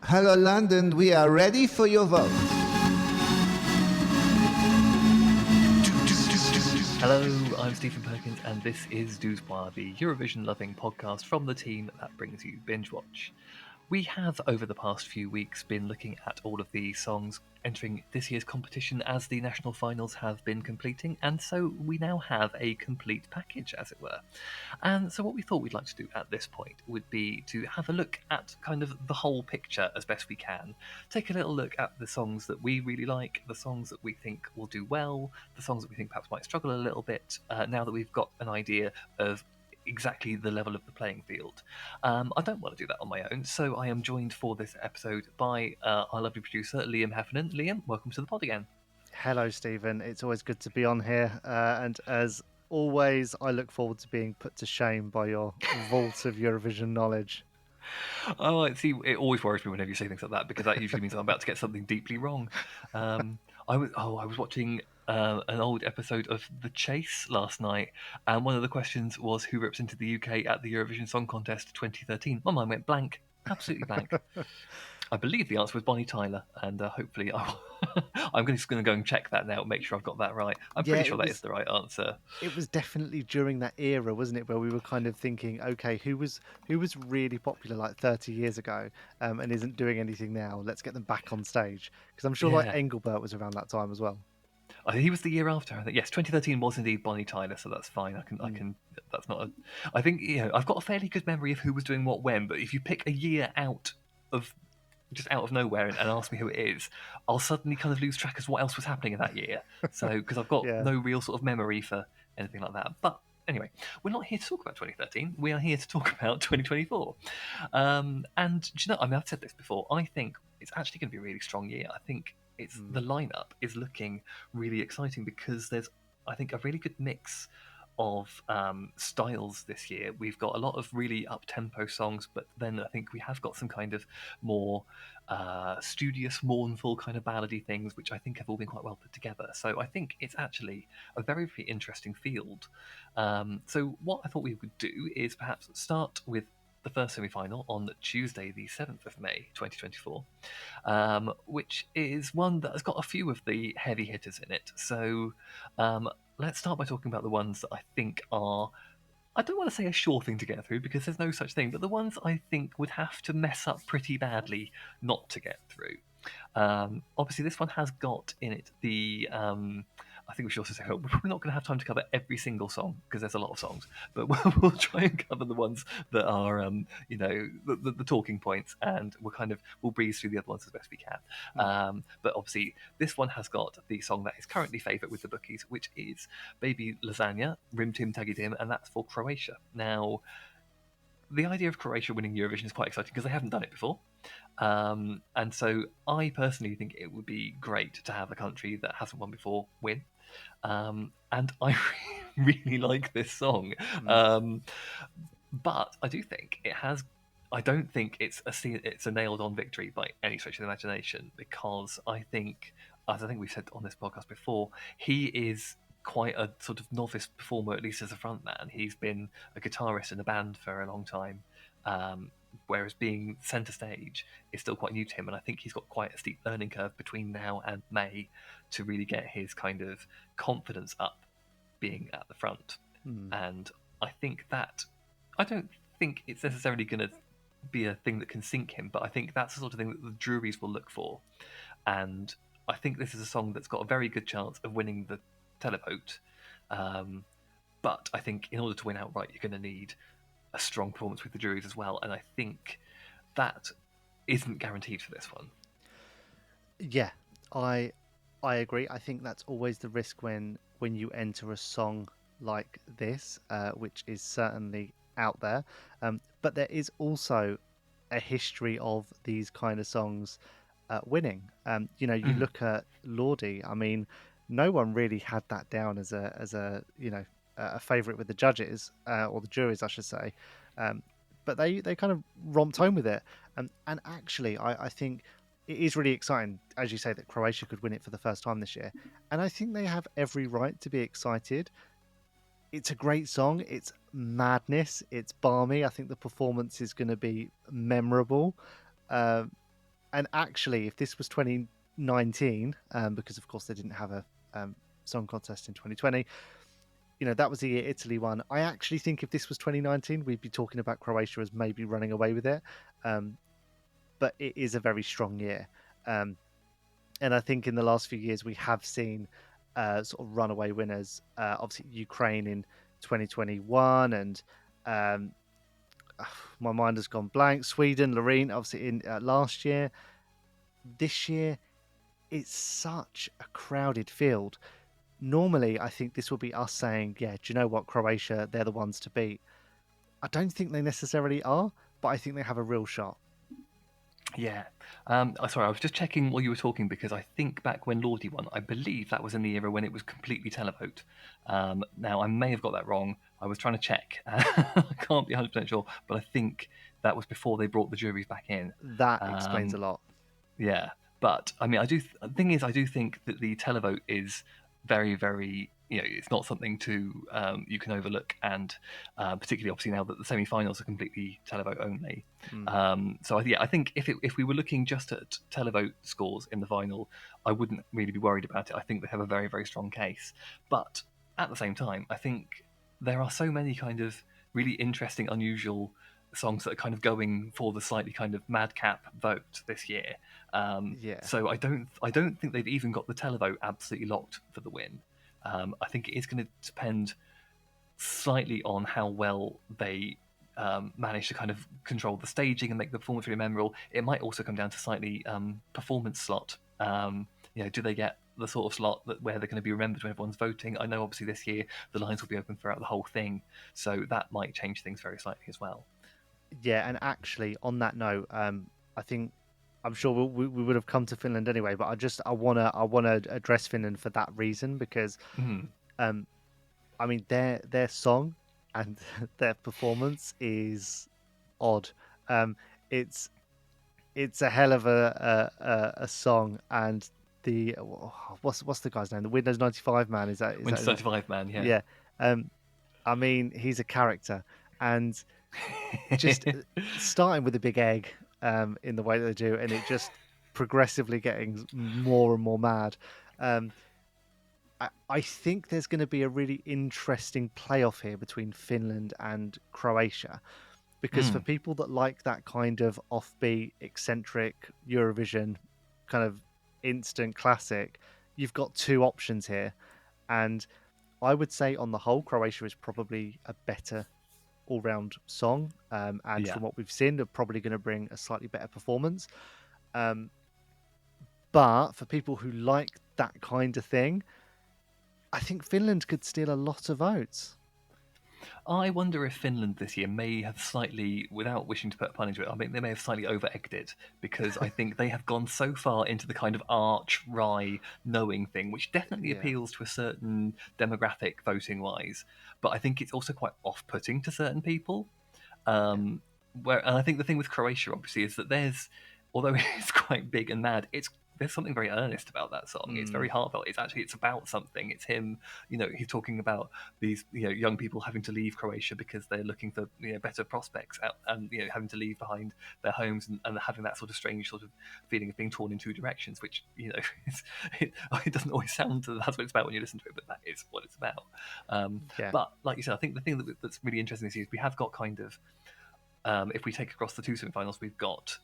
Hello, London. We are ready for your vote. Hello, I'm Stephen Perkins, and this is Douze-Moi, the Eurovision-loving podcast from the team that brings you Binge Watch. We have, over the past few weeks, been looking at all of the songs entering this year's competition as the national finals have been completing, and so we now have a complete package, as it were. And so what we thought we'd like to do at this point would be to have a look at kind of the whole picture as best we can. Take a little look at the songs that we really like, the songs that we think will do well, the songs that we think perhaps might struggle a little bit, now that we've got an idea of exactly the level of the playing field. I don't want to do that on my own, so I am joined for this episode by our lovely producer, Liam Heffernan. Liam, welcome to the pod again. Hello, Stephen. It's always good to be on here. And as always, I look forward to being put to shame by your vault of Eurovision knowledge. Oh, I see. It always worries me whenever you say things like that because that usually means I'm about to get something deeply wrong. I was watching an old episode of The Chase last night, and one of the questions was who represented the UK at the Eurovision Song Contest 2013. My mind went blank, absolutely blank. I believe the answer was Bonnie Tyler, and hopefully I'm just going to go and check that now, make sure I've got that right. I'm Yeah, pretty sure that is the right answer. It was definitely during that era, wasn't it, where we were kind of thinking, okay, who was really popular like 30 years ago and isn't doing anything now? Let's get them back on stage. Because I'm sure like Yeah. Engelbert was around that time as well. I think he was the year after. I think yes, 2013 was indeed Bonnie Tyler, so that's fine. I can. That's not. I think I've got a fairly good memory of who was doing what when. But if you pick a year out of nowhere and ask me who it is, I'll suddenly kind of lose track of what else was happening in that year. So because I've got Yeah. no real sort of memory for anything like that. But anyway, we're not here to talk about 2013. We are here to talk about 2024. And do you know? I mean, I've said this before. I think it's actually going to be a really strong year. I think the lineup is looking really exciting because there's, I think, a really good mix of styles this year. We've got a lot of really up-tempo songs, but then I think we have got some kind of more studious, mournful kind of ballady things, which I think have all been quite well put together. So I think it's actually a very, very interesting field. So what I thought we would do is perhaps start with the first semi-final on Tuesday, the 7th of May, 2024, which is one that has got a few of the heavy hitters in it. So let's start by talking about the ones that I think are, I don't want to say a sure thing to get through because there's no such thing, but the ones I think would have to mess up pretty badly not to get through. Obviously, this one has got in it the. I think we should also say we're probably not going to have time to cover every single song because there's a lot of songs, but we'll try and cover the ones that are, the talking points, and we'll breeze through the other ones as best we can. But obviously, this one has got the song that is currently favourite with the bookies, which is "Baby Lasagna," Rim Tim Taggy Dim, and that's for Croatia. Now, the idea of Croatia winning Eurovision is quite exciting because they haven't done it before. And so I personally think it would be great to have a country that hasn't won before win. And I really like this song. But I do think it has. I don't think it's a nailed-on victory by any stretch of the imagination because I think, as I think we've said on this podcast before, he is quite a sort of novice performer, at least as a frontman. He's been a guitarist in a band for a long time, whereas being centre stage is still quite new to him. And I think he's got quite a steep learning curve between now and May to really get his kind of confidence up being at the front. And I think that, I don't think it's necessarily going to be a thing that can sink him, but I think that's the sort of thing that the juries will look for. And I think this is a song that's got a very good chance of winning the televote. But I think in order to win outright, you're going to need a strong performance with the juries as well. And I think that isn't guaranteed for this one. Yeah, I agree. I think that's always the risk when you enter a song like this, which is certainly out there. But there is also a history of these kind of songs winning. You look at Lordi. I mean, no one really had that down as a favourite with the judges or the juries, I should say. But they kind of romped home with it. And actually, I think it is really exciting, as you say, that Croatia could win it for the first time this year. And I think they have every right to be excited. It's a great song. It's madness. It's balmy. I think the performance is going to be memorable. And actually, if this was 2019, because of course they didn't have a song contest in 2020, that was the year Italy won. I actually think if this was 2019, we'd be talking about Croatia as maybe running away with it. But it is a very strong year. And I think in the last few years, we have seen sort of runaway winners. Obviously, Ukraine in 2021, and my mind has gone blank. Sweden, Loreen, obviously in last year. This year, it's such a crowded field. Normally, I think this will be us saying, yeah, do you know what, Croatia, they're the ones to beat. I don't think they necessarily are, but I think they have a real shot. Yeah. Sorry, I was just checking while you were talking because I think back when Lordi won, I believe that was in the era when it was completely televote. Now, I may have got that wrong. I was trying to check. I can't be 100% sure, but I think that was before they brought the juries back in. That explains a lot. Yeah. But, I mean, the thing is, I do think that the televote is very, very, it's not something to you can overlook, and particularly obviously now that the semi-finals are completely televote only. So I think if we were looking just at televote scores in the final, I wouldn't really be worried about it. I think they have a very, very strong case. But at the same time, I think there are so many kind of really interesting, unusual songs that are kind of going for the slightly kind of madcap vote this year. Yeah. So I don't think they've even got the televote absolutely locked for the win. I think it is going to depend slightly on how well they manage to kind of control the staging and make the performance really memorable. It might also come down to slightly performance slot. Do they get the sort of slot where they're going to be remembered when everyone's voting? I know obviously this year the lines will be open throughout the whole thing, so that might change things very slightly as well. Yeah, and actually, on that note, I think I'm sure we would have come to Finland anyway, but I wanna address Finland for that reason because, I mean their song and their performance is odd. It's a hell of a song, and the what's the guy's name? The Windows 95 man, is that Windows 95 man, yeah. Yeah. I mean, he's a character, and just starting with a big egg in the way that they do, and it just progressively getting more and more mad. I think there's going to be a really interesting playoff here between Finland and Croatia, because for people that like that kind of offbeat, eccentric Eurovision kind of instant classic, you've got two options here. And I would say on the whole, Croatia is probably a better all-round song, and from what we've seen, they're probably going to bring a slightly better performance. But for people who like that kind of thing, I think Finland could steal a lot of votes. I wonder if Finland this year may have slightly, without wishing to put a pun into it, I mean, they may have slightly over-egged it, because I think they have gone so far into the kind of arch-wry knowing thing, which definitely appeals to a certain demographic voting-wise, but I think it's also quite off-putting to certain people. And I think the thing with Croatia, obviously, is that although it's quite big and mad, there's something very earnest about that song. It's very heartfelt. It's about something. It's him, he's talking about these, young people having to leave Croatia because they're looking for, better prospects and, having to leave behind their homes and having that sort of strange sort of feeling of being torn in two directions, which, it doesn't always sound that's what it's about when you listen to it, but that is what it's about. But like you said, I think the thing that's really interesting this year is we have got kind of, if we take across the two semi-finals, we've got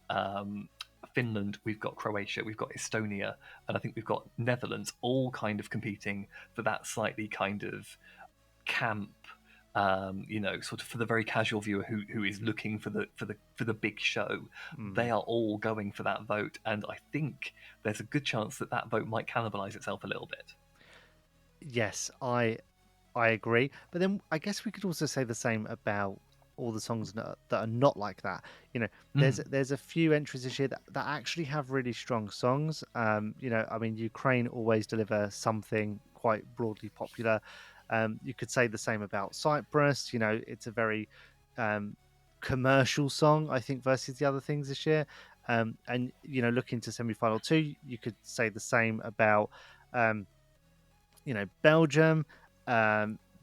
Finland, we've got Croatia, we've got Estonia, and I think we've got Netherlands, all kind of competing for that slightly kind of camp, sort of for the very casual viewer who is looking for the big show. They are all going for that vote, and I think there's a good chance that vote might cannibalize itself a little bit. Yes, I agree, but then I guess we could also say the same about all the songs that are not like that. There's a few entries this year that actually have really strong songs. I mean, Ukraine always deliver something quite broadly popular. You could say the same about Cyprus. It's a very commercial song, I think, versus the other things this year. And looking to semi-final 2, you could say the same about Belgium,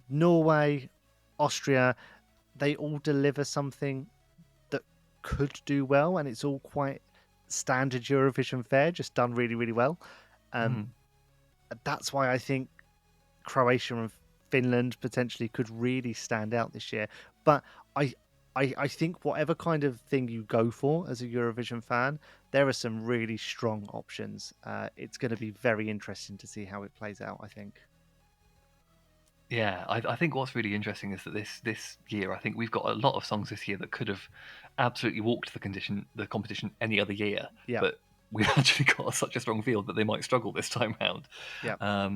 Norway, Austria. They all deliver something that could do well, and it's all quite standard Eurovision fare, just done really, really well. Mm. That's why I think Croatia and Finland potentially could really stand out this year. But I, I think whatever kind of thing you go for as a Eurovision fan, there are some really strong options. It's going to be very interesting to see how it plays out, I think. Yeah, I think what's really interesting is that this year, I think we've got a lot of songs this year that could have absolutely walked the competition any other year, Yeah, but we've actually got such a strong field that they might struggle this time round. yeah.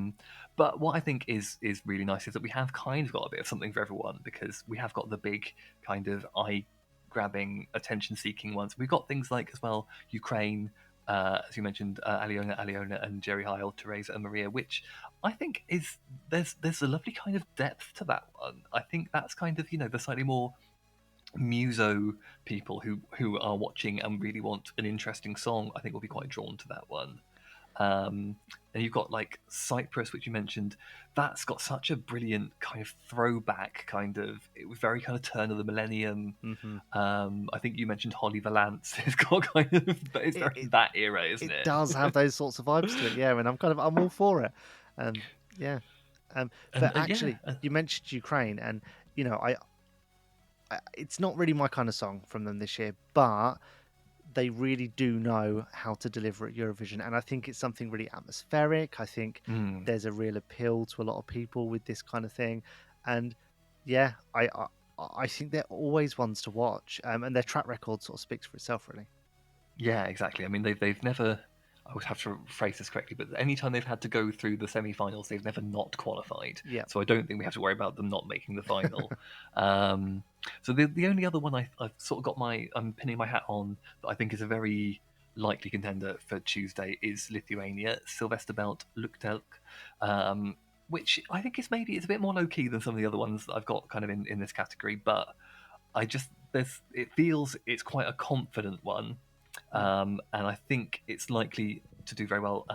But what I think is really nice is that we have kind of got a bit of something for everyone, because we have got the big kind of eye-grabbing, attention-seeking ones. We've got things like as well Ukraine, as you mentioned, Aliona, and Jerry Heil, Teresa, and Maria, which I think is there's a lovely kind of depth to that one. I think that's kind of the slightly more muso people who are watching and really want an interesting song. I think will be quite drawn to that one. And you've got like Cyprus, which you mentioned. That's got such a brilliant kind of throwback, it was very kind of turn of the millennium. Hmm. I think you mentioned Holly Valance. It's got kind of it's very that era, isn't it? It does have those sorts of vibes to it, yeah, and I'm all for it. Yeah. And But actually, yeah, you mentioned Ukraine, and it's not really my kind of song from them this year, but they really do know how to deliver at Eurovision, and I think it's something really atmospheric. I think there's a real appeal to a lot of people with this kind of thing, and yeah, I think they're always ones to watch, and their track record sort of speaks for itself, really. yeah, exactly. I mean, they've never. I would have to phrase this correctly, but anytime they've had to go through the semi-finals, they've never not qualified. Yeah. So I don't think we have to worry about them not making the final. So the only other one I've sort of got I'm pinning my hat on that I think is a very likely contender for Tuesday is Lithuania, Sylvester Belt, Luktelk, which I think is maybe it's a bit more low key than some of the other ones that I've got kind of in this category, but it feels it's quite a confident one. And I think it's likely to do very well.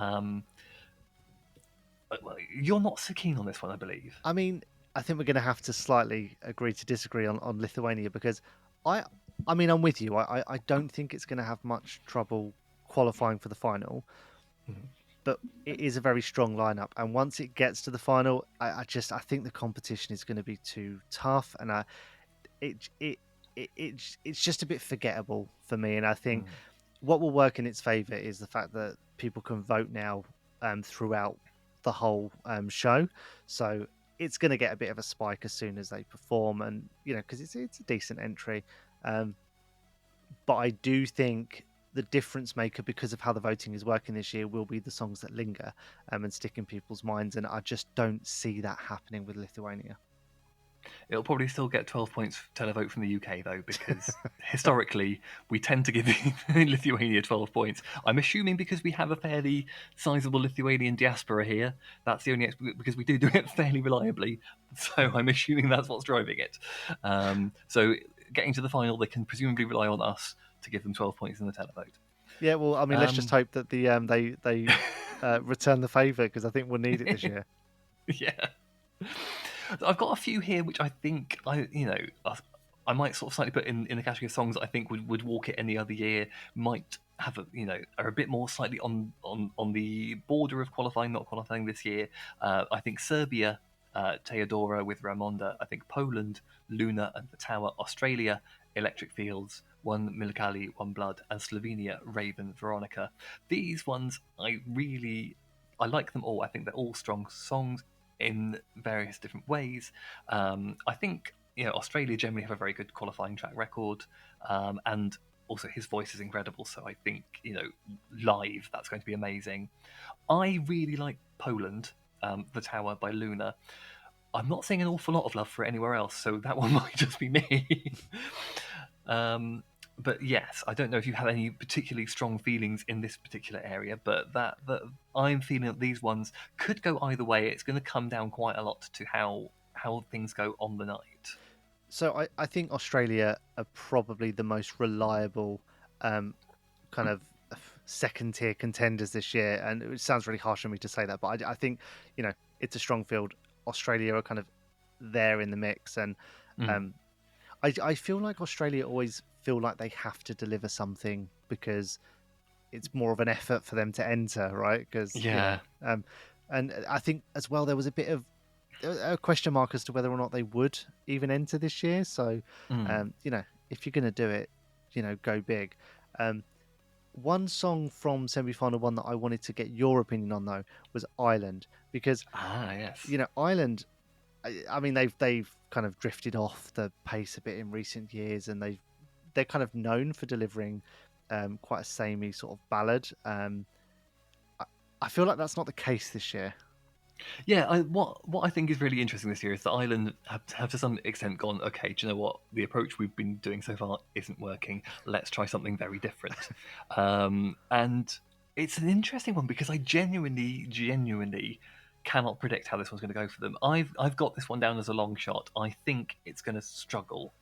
You're not so keen on this one, I believe. I mean, I think we're going to have to slightly agree to disagree on Lithuania, because I mean, I'm with you. I don't think it's going to have much trouble qualifying for the final, but it is a very strong lineup. And once it gets to the final, I think the competition is going to be too tough, and it's just a bit forgettable for me. And I think what will work in its favour is the fact that people can vote now throughout the whole show, so it's going to get a bit of a spike as soon as they perform, and because it's a decent entry. But I do think the difference maker, because of how the voting is working this year, will be the songs that linger and stick in people's minds, and I just don't see that happening with Lithuania. It'll probably still get 12 points televote from the UK, though, because historically we tend to give Lithuania 12 points. I'm assuming because we have a fairly sizable Lithuanian diaspora here. That's the only because we do it fairly reliably. So I'm assuming that's what's driving it. So getting to the final, they can presumably rely on us to give them 12 points in the televote. Yeah, well, I mean, let's just hope that they return the favour, because I think we'll need it this year. Yeah. I've got a few here which I think I might sort of slightly put in the category of songs that I think would walk it any other year, might have are a bit more slightly on the border of qualifying, not qualifying this year. I think Serbia, Teodora with Ramonda. I think Poland, Luna and the Tower. Australia, Electric Fields, One Milikali, One Blood, and Slovenia, Raven, Veronica. These ones I like them all. I think they're all strong songs in various different ways. I think Australia generally have a very good qualifying track record, and also his voice is incredible. So I think live that's going to be amazing. I really like Poland, The Tower by Luna. I'm not seeing an awful lot of love for it anywhere else, so that one might just be me. But yes, I don't know if you have any particularly strong feelings in this particular area, but that I'm feeling that these ones could go either way. It's going to come down quite a lot to how things go on the night. So I think Australia are probably the most reliable kind of second tier contenders this year, and it sounds really harsh on me to say that, but I think it's a strong field. Australia are kind of there in the mix, and I feel like Australia always feel like they have to deliver something, because it's more of an effort for them to enter, right? Because Yeah. and I think as well there was a bit of a question mark as to whether or not they would even enter this year. So, Mm. if you're going to do it, go big. One song from semi-final one that I wanted to get your opinion on though was Ireland, because Ah, yes. Ireland. I mean, they've kind of drifted off the pace a bit in recent years, and they're kind of known for delivering quite a samey sort of ballad. I, I feel like that's not the case this year. Yeah, what I think is really interesting this year is that Ireland have to some extent gone, okay, do you know what? The approach we've been doing so far isn't working. Let's try something very different. And it's an interesting one because I genuinely cannot predict how this one's going to go for them. I've got this one down as a long shot. I think it's going to struggle.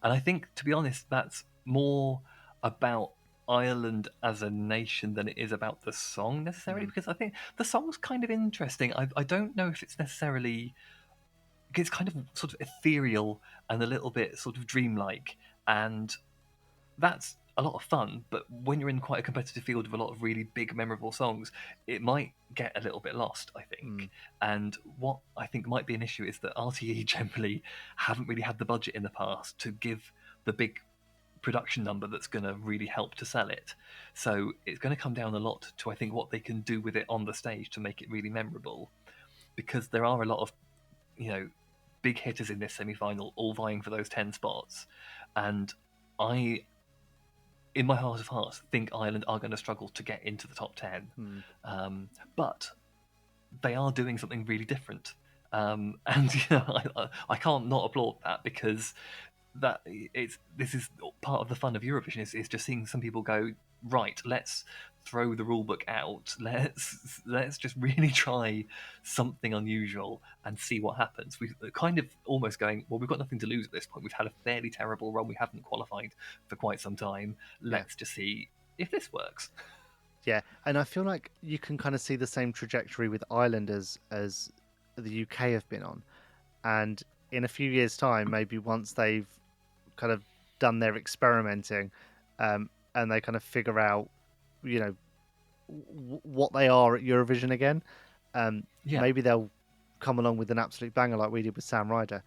And I think, to be honest, that's more about Ireland as a nation than it is about the song necessarily, Mm. because I think the song's kind of interesting. I don't know if it's necessarily. It's kind of sort of ethereal and a little bit sort of dreamlike, and that's a lot of fun. But when you're in quite a competitive field with a lot of really big, memorable songs, it might get a little bit lost, I think. Mm. And what I think might be an issue is that RTE generally haven't really had the budget in the past to give the big production number that's going to really help to sell it. So it's going to come down a lot to, I think, what they can do with it on the stage to make it really memorable. Because there are a lot of, big hitters in this semi-final all vying for those 10 spots. And I, in my heart of hearts, think Ireland are going to struggle to get into the top 10. But they are doing something really different. And I can't not applaud that, because this is part of the fun of Eurovision is just seeing some people go, right, let's throw the rule book out, let's just really try something unusual and see what happens. We've kind of almost going, well, we've got nothing to lose at this point. We've had a fairly terrible run. We haven't qualified for quite some time. Let's just see if this works. Yeah, and I feel like you can kind of see the same trajectory with Ireland as the UK have been on, and in a few years' time, maybe once they've kind of done their experimenting, and they kind of figure out, what they are at Eurovision again, maybe they'll come along with an absolute banger like we did with Sam Ryder.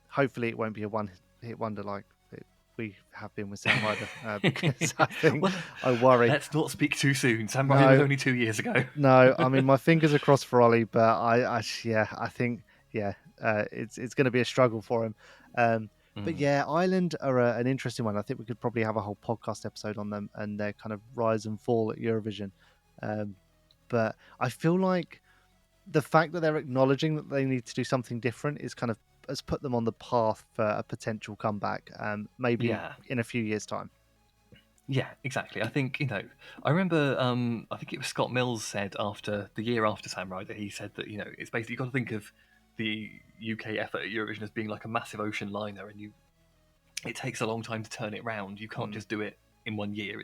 Hopefully, it won't be a one-hit wonder like we have been with Sam Ryder, because I think I worry. Let's not speak too soon. Sam Ryder was only 2 years ago. No, I mean my fingers are crossed for Ollie, but I think it's going to be a struggle for him. But yeah, Ireland are an interesting one. I think we could probably have a whole podcast episode on them and their kind of rise and fall at Eurovision. But I feel like the fact that they're acknowledging that they need to do something different is kind of has put them on the path for a potential comeback, maybe in a few years' time. Yeah, exactly. I think, I remember, I think it was Scott Mills said the year after Sam Ryder, he said that, it's basically, you've got to think of the UK effort at Eurovision as being like a massive ocean liner, and it takes a long time to turn it round. You can't just do it in 1 year.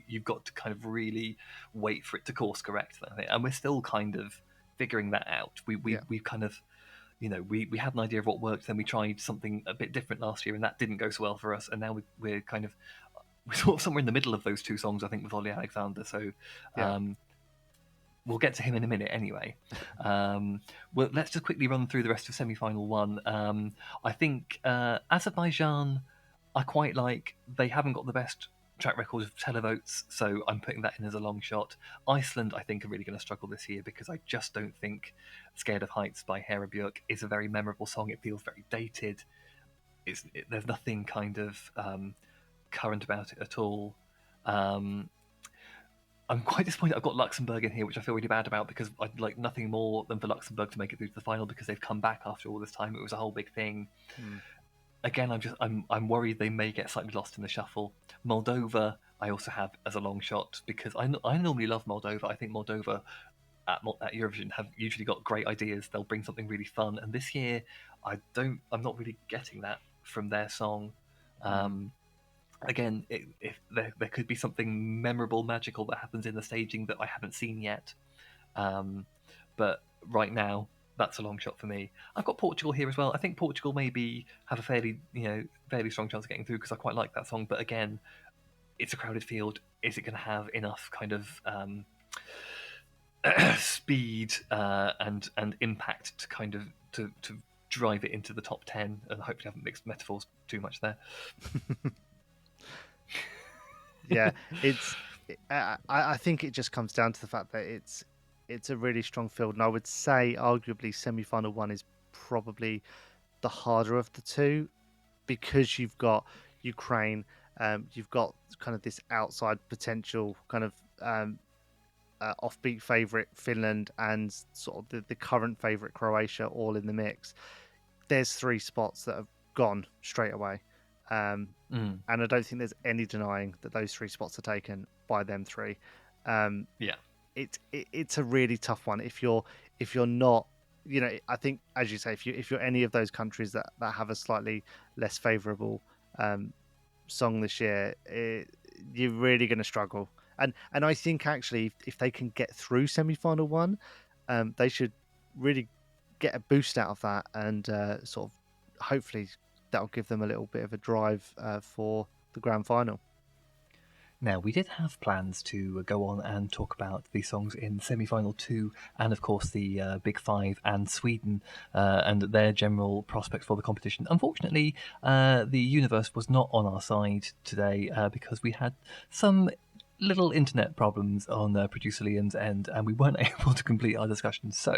You've got to kind of really wait for it to course correct, and we're still kind of figuring that out. We've kind of, we had an idea of what worked, then we tried something a bit different last year, and that didn't go so well for us, and now we're sort of somewhere in the middle of those two songs, I think, with Ollie Alexander. So we'll get to him in a minute anyway. Well, let's just quickly run through the rest of semi-final one. I think Azerbaijan, I quite like. They haven't got the best track record of televotes, so I'm putting that in as a long shot. Iceland, I think, are really going to struggle this year, because I just don't think Scared of Heights by Hera Björk is a very memorable song. It feels very dated. There's nothing kind of current about it at all. I'm quite disappointed I've got Luxembourg in here, which I feel really bad about, because I'd like nothing more than for Luxembourg to make it through to the final, because they've come back after all this time. It was a whole big thing. Again, I'm worried they may get slightly lost in the shuffle. Moldova, I also have as a long shot, because I normally love Moldova. I think Moldova at Eurovision have usually got great ideas. They'll bring something really fun, and this year I'm not really getting that from their song. Again, if there could be something memorable, magical that happens in the staging that I haven't seen yet. But right now, that's a long shot for me. I've got Portugal here as well. I think Portugal maybe have a fairly strong chance of getting through, because I quite like that song. But again, it's a crowded field. Is it going to have enough kind of speed and impact to kind of to drive it into the top 10? And hopefully, I haven't mixed metaphors too much there. Yeah, it's. I think it just comes down to the fact that it's a really strong field, and I would say arguably semi-final one is probably the harder of the two, because you've got Ukraine, you've got kind of this outside potential kind of offbeat favourite Finland, and sort of the current favourite Croatia all in the mix. There's 3 spots that have gone straight away. And I don't think there's any denying that those 3 spots are taken by them 3. Yeah. It's a really tough one if you're not, I think, as you say, if you're any of those countries that have a slightly less favourable song this year, you're really going to struggle. And I think actually if they can get through semi-final one, they should really get a boost out of that, and sort of hopefully that'll give them a little bit of a drive for the grand final. Now, we did have plans to go on and talk about the songs in semi-final 2 and, of course, the Big Five and Sweden and their general prospects for the competition. Unfortunately, the universe was not on our side today because we had some little internet problems on producer Liam's end, and we weren't able to complete our discussion. So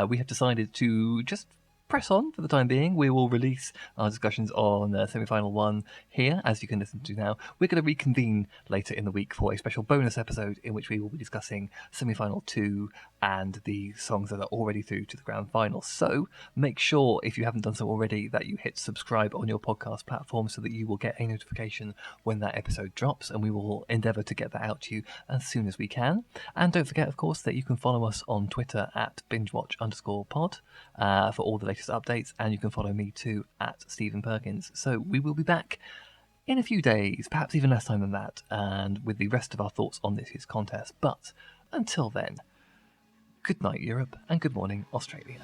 we have decided to just press on for the time being. We will release our discussions on semi-final 1 here, as you can listen to now. We're going to reconvene later in the week for a special bonus episode in which we will be discussing semi-final 2 and the songs that are already through to the grand final. So make sure, if you haven't done so already, that you hit subscribe on your podcast platform so that you will get a notification when that episode drops, and we will endeavour to get that out to you as soon as we can. And don't forget, of course, that you can follow us on Twitter at bingewatch_pod for all the latest updates, and you can follow me too at Stephen Perkins. So we will be back in a few days, perhaps even less time than that, and with the rest of our thoughts on this year's contest. But until then, good night Europe and good morning Australia.